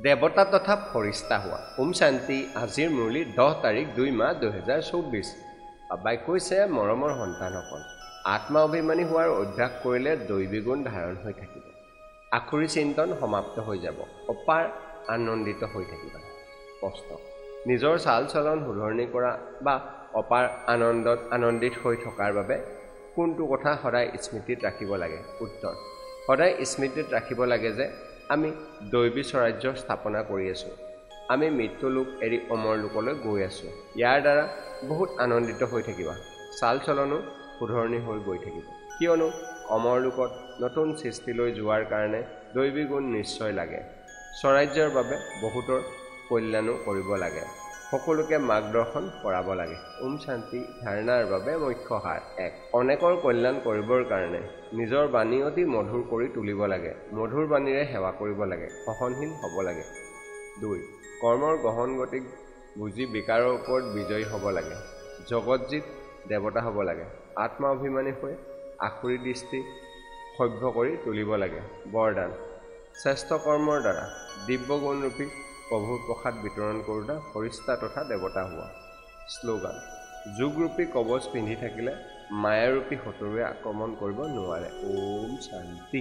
দেৱতা তথা ফৰিস্তা হোৱা। ওম শান্তি। আজিৰ মুৰলী 10 তাৰিখ 2 মাহ 2024। বাবাই কৈছে মৰমৰ সন্তানসকল, আত্মা অভিমানী হোৱাৰ অভ্যাস কৰিলে দৈবী গুণ ধাৰণ হৈ থাকিব। আখুৰি চিন্তন সমাপ্ত হৈ যাব। অপাৰ আনন্দিত হৈ থাকিবা। প্ৰশ্ন, নিজৰ চাল চলন শুধৰণি কৰা বা অপাৰ আনন্দিত হৈ থকাৰ বাবে কোনটো কথা সদায় স্মৃতিত ৰাখিব লাগে? উত্তৰ, সদায় স্মৃতিত ৰাখিব লাগে যে আমি দৈবী স্বৰাজ্য স্থাপনা কৰি আছোঁ। আমি মৃত্যু লোক এৰি অমৰ লোকলৈ গৈ আছোঁ। ইয়াৰ দ্বাৰা বহুত আনন্দিত হৈ থাকিবা। চাল চলনো শুধৰণি হৈ গৈ থাকিব। কিয়নো অমৰ লোকত নতুন সৃষ্টিলৈ যোৱাৰ কাৰণে দৈবী গুণ নিশ্চয় লাগে। স্বৰাজ্যৰ বাবে বহুতৰ কল্যাণো কৰিব লাগে। সকলোকে মাৰ্গদৰ্শন কৰাব লাগে। ওম শান্তি। ধাৰণাৰ বাবে মুখ্য সাৰ। 1. অনেকৰ কল্যাণ কৰিবৰ কাৰণে নিজৰ বাণী অতি মধুৰ কৰি তুলিব লাগে। মধুৰ বাণীৰে সেৱা কৰিব লাগে। সহনশীল হ'ব লাগে। 2. কৰ্মৰ গহন গতিক বুজি বিকাৰৰ ওপৰত বিজয়ী হ'ব লাগে। জগতজিত দেৱতা হ'ব লাগে। আত্মা অভিমানী হৈ আখুৰি দৃষ্টি সভ্য কৰি তুলিব লাগে। বৰদান, শ্ৰেষ্ঠ কৰ্মৰ দ্বাৰা দিব্য গুণৰূপী প্ৰভুৰ প্ৰসাদ বিতৰণ কৰোঁতা ফৰিস্তা তথা দেৱতা হোৱা। শ্লোগান, যোগৰূপী কৱচ পিন্ধি থাকিলে মায়াৰূপী শত্ৰুৱে আক্ৰমণ কৰিব নোৱাৰে। ওম শান্তি।